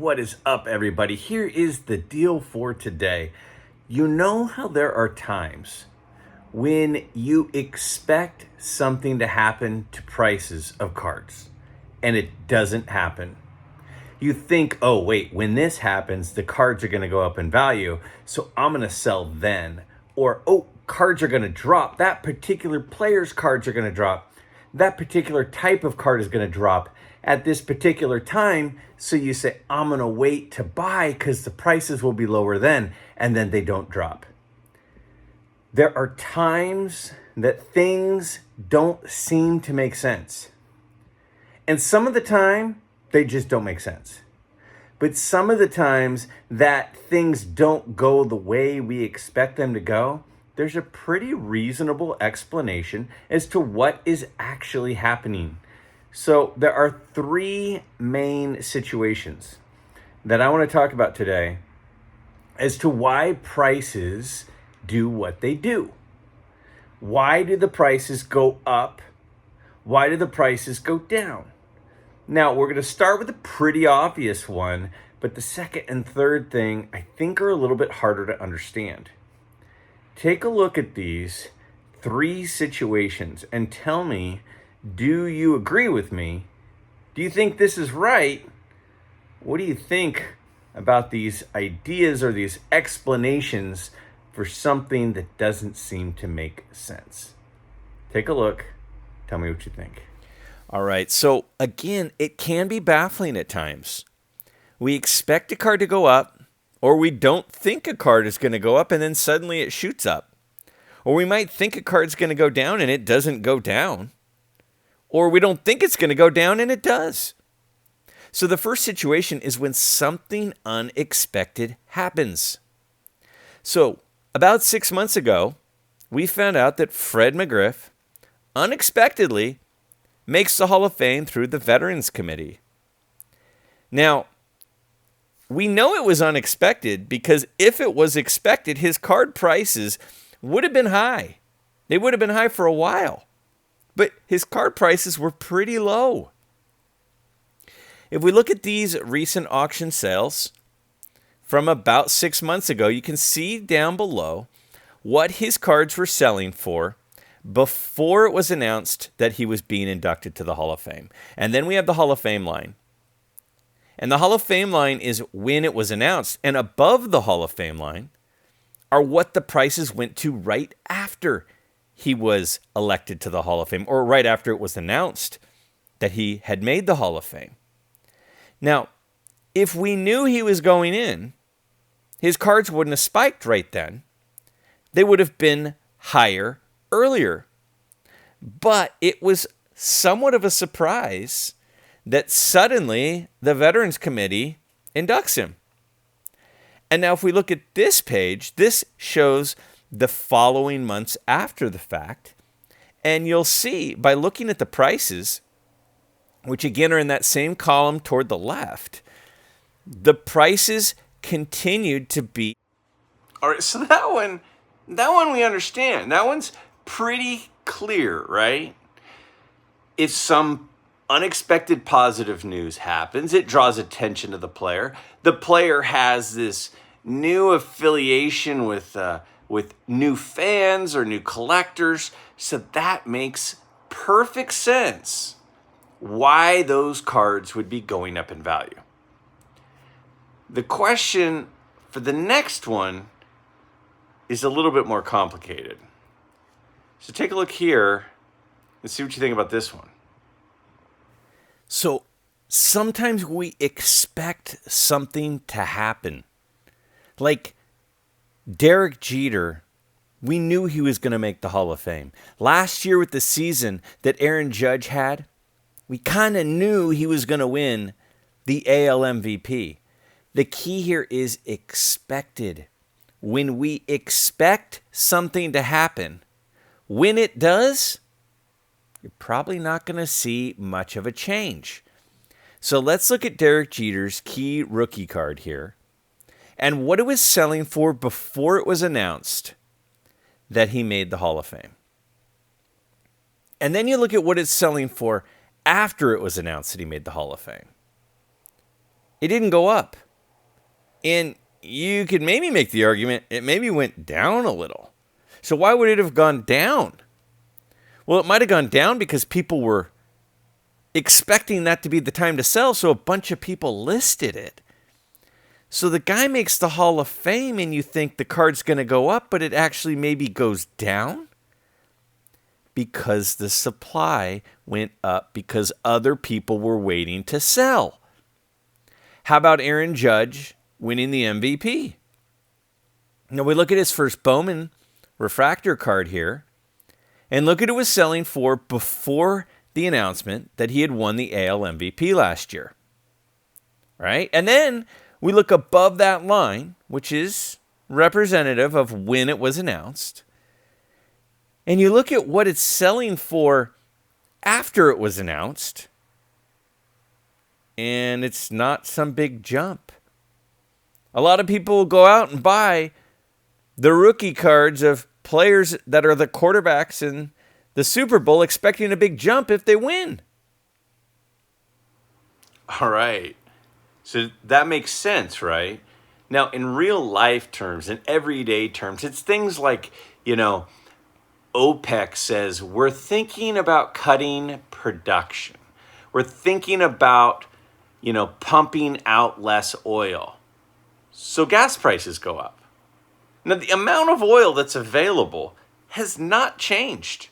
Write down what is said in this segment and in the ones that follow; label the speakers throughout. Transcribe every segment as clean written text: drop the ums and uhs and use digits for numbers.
Speaker 1: what is up, everybody? Here is the deal for today. You know how there are times when you expect something to happen to prices of cards and it doesn't happen. You think, oh, wait, when this happens, the cards are going to go up in value, so I'm going to sell then. Or, oh, cards are going to drop. That particular player's cards are going to drop. That particular type of card is going to drop at this particular time. So you say, I'm going to wait to buy because the prices will be lower then, and then they don't drop. There are times that things don't seem to make sense. And some of the time, they just don't make sense. But some of the times that things don't go the way we expect them to go, there's a pretty reasonable explanation as to what is actually happening. So there are three main situations that I want to talk about today as to why prices do what they do. Why do the prices go up? Why do the prices go down? Now, we're going to start with a pretty obvious one, but the second and third thing I think are a little bit harder to understand. Take a look at these three situations and tell me, do you agree with me? Do you think this is right? What do you think about these ideas or these explanations for something that doesn't seem to make sense? Take a look. Tell me what you think.
Speaker 2: All right. So again, it can be baffling at times. We expect a card to go up, or we don't think a card is going to go up, and then suddenly it shoots up. Or we might think a card's going to go down, and it doesn't go down. Or we don't think it's going to go down, and it does. So the first situation is when something unexpected happens. So about 6 months ago, we found out that Fred McGriff unexpectedly makes the Hall of Fame through the Veterans Committee. Now, we know it was unexpected because if it was expected, his card prices would have been high. They would have been high for a while. But his card prices were pretty low. If we look at these recent auction sales from about 6 months ago, you can see down below what his cards were selling for before it was announced that he was being inducted to the Hall of Fame. And then we have the Hall of Fame line. And the Hall of Fame line is when it was announced. And above the Hall of Fame line are what the prices went to right after he was elected to the Hall of Fame, or right after it was announced that he had made the Hall of Fame. Now, if we knew he was going in, his cards wouldn't have spiked right then. They would have been higher earlier. But it was somewhat of a surprise that suddenly the Veterans Committee inducts him. And now if we look at this page, this shows the following months after the fact. And you'll see by looking at the prices, which again are in that same column toward the left, the prices continued to be.
Speaker 1: All right, so that one we understand. That one's pretty clear, right? If some unexpected positive news happens, it draws attention to the player. The player has this new affiliation with new fans or new collectors, so that makes perfect sense why those cards would be going up in value. The question for the next one is a little bit more complicated. So take a look here and see what you think about this one.
Speaker 2: So sometimes we expect something to happen. Like Derek Jeter, we knew he was going to make the Hall of Fame. Last year with the season that Aaron Judge had, we kind of knew he was going to win the AL MVP. The key here is expected. When we expect something to happen, when it does, you're probably not going to see much of a change. So let's look at Derek Jeter's key rookie card here and what it was selling for before it was announced that he made the Hall of Fame. And then you look at what it's selling for after it was announced that he made the Hall of Fame. It didn't go up. And you could maybe make the argument it maybe went down a little. So why would it have gone down? Well, it might have gone down because people were expecting that to be the time to sell, so a bunch of people listed it. So the guy makes the Hall of Fame and you think the card's going to go up, but it actually maybe goes down because the supply went up because other people were waiting to sell. How about Aaron Judge winning the MVP? Now we look at his first Bowman refractor card here and look at what it was selling for before the announcement that he had won the AL MVP last year. Right? And then we look above that line, which is representative of when it was announced. And you look at what it's selling for after it was announced. And it's not some big jump. A lot of people will go out and buy the rookie cards of players that are the quarterbacks in the Super Bowl expecting a big jump if they win.
Speaker 1: All right. So that makes sense, right? Now, in real life terms, in everyday terms, it's things like, OPEC says we're thinking about cutting production. We're thinking about, pumping out less oil. So gas prices go up. Now, the amount of oil that's available has not changed.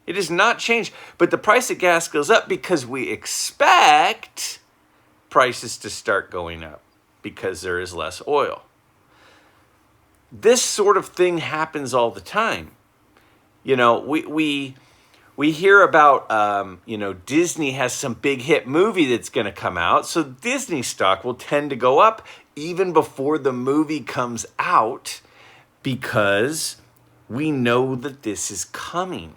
Speaker 1: It has not changed. But the price of gas goes up because we expect prices to start going up because there is less oil. This sort of thing happens all the time. We hear about, Disney has some big hit movie that's going to come out. So Disney stock will tend to go up even before the movie comes out because we know that this is coming.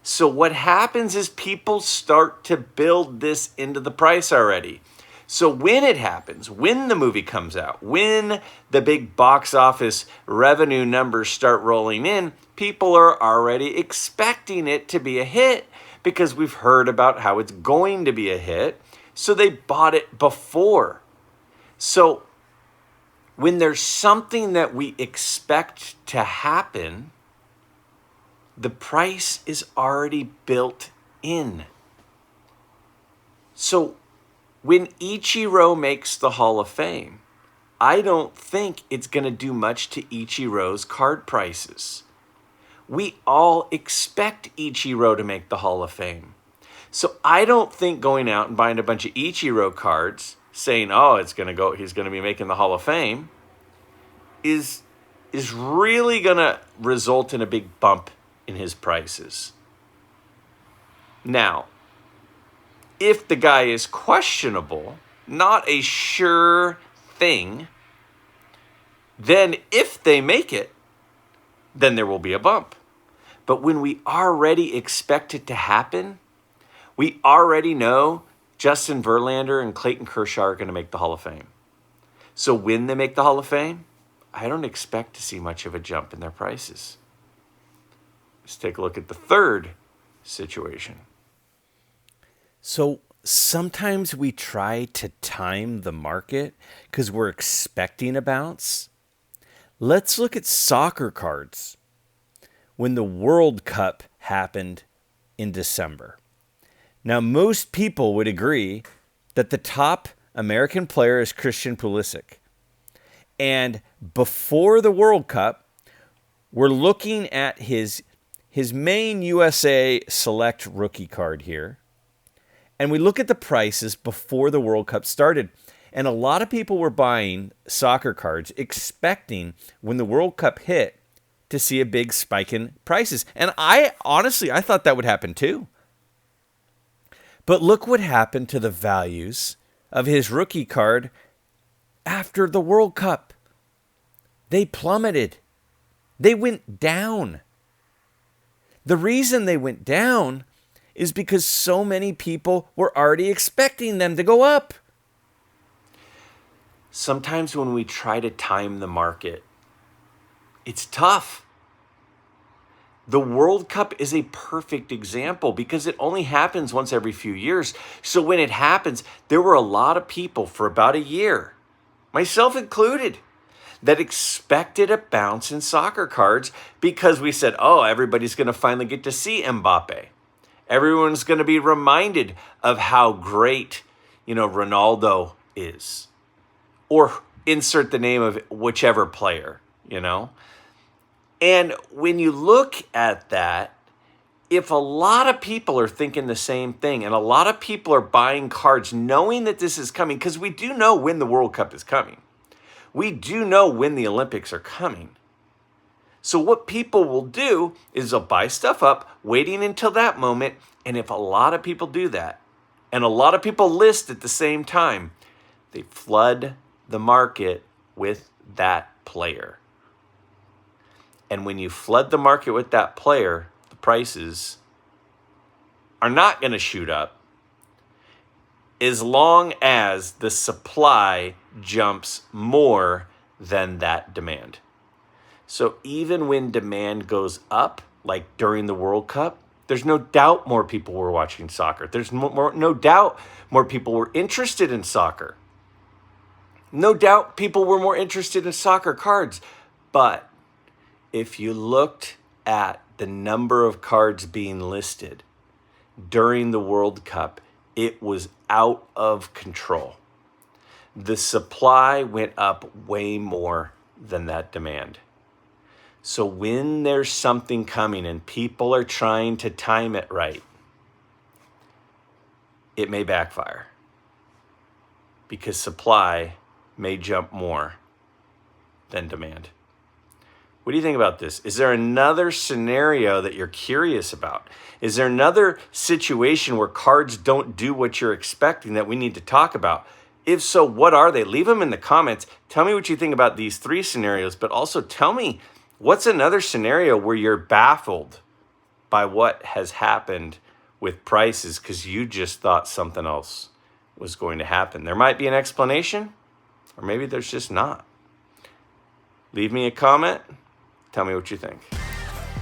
Speaker 1: So what happens is people start to build this into the price already. So when it happens, when the movie comes out, when the big box office revenue numbers start rolling in, people are already expecting it to be a hit because we've heard about how it's going to be a hit. So they bought it before. So when there's something that we expect to happen, the price is already built in. So when Ichiro makes the Hall of Fame, I don't think it's going to do much to Ichiro's card prices. We all expect Ichiro to make the Hall of Fame. So I don't think going out and buying a bunch of Ichiro cards, saying, he's going to be making the Hall of Fame, is really going to result in a big bump in his prices. Now, if the guy is questionable, not a sure thing, then if they make it, then there will be a bump. But when we already expect it to happen, we already know Justin Verlander and Clayton Kershaw are going to make the Hall of Fame. So when they make the Hall of Fame, I don't expect to see much of a jump in their prices. Let's take a look at the third situation.
Speaker 2: So sometimes we try to time the market because we're expecting a bounce. Let's look at soccer cards. When the World Cup happened in December. Now, most people would agree that the top American player is Christian Pulisic. And before the World Cup, we're looking at his main USA Select rookie card here. And we look at the prices before the World Cup started. And a lot of people were buying soccer cards expecting when the World Cup hit to see a big spike in prices. And I thought that would happen too. But look what happened to the values of his rookie card after the World Cup. They plummeted. They went down. The reason they went down is because so many people were already expecting them to go up.
Speaker 1: Sometimes when we try to time the market, it's tough. The World Cup is a perfect example because it only happens once every few years. So when it happens, there were a lot of people for about a year, myself included, that expected a bounce in soccer cards because we said, oh, everybody's going to finally get to see Mbappe. Everyone's going to be reminded of how great, Ronaldo is. Or insert the name of whichever player, And when you look at that, if a lot of people are thinking the same thing and a lot of people are buying cards knowing that this is coming, because we do know when the World Cup is coming. We do know when the Olympics are coming. So what people will do is they'll buy stuff up, waiting until that moment. And if a lot of people do that, and a lot of people list at the same time, they flood the market with that player. And when you flood the market with that player, the prices are not going to shoot up as long as the supply jumps more than that demand. So even when demand goes up, like during the World Cup, there's no doubt more people were watching soccer. There's no doubt more people were interested in soccer. No doubt people were more interested in soccer cards. But if you looked at the number of cards being listed during the World Cup, it was out of control. The supply went up way more than that demand. So when there's something coming and people are trying to time it right, it may backfire because supply may jump more than demand. What do you think about this? Is there another scenario that you're curious about? Is there another situation where cards don't do what you're expecting that we need to talk about? If so, what are they? Leave them in the comments. Tell me what you think about these three scenarios, but also tell me what's another scenario where you're baffled by what has happened with prices because you just thought something else was going to happen. There might be an explanation, or maybe there's just not. Leave me a comment. Tell me what you think.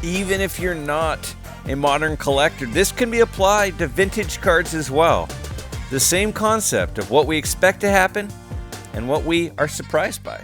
Speaker 2: Even if you're not a modern collector, this can be applied to vintage cards as well. The same concept of what we expect to happen and what we are surprised by.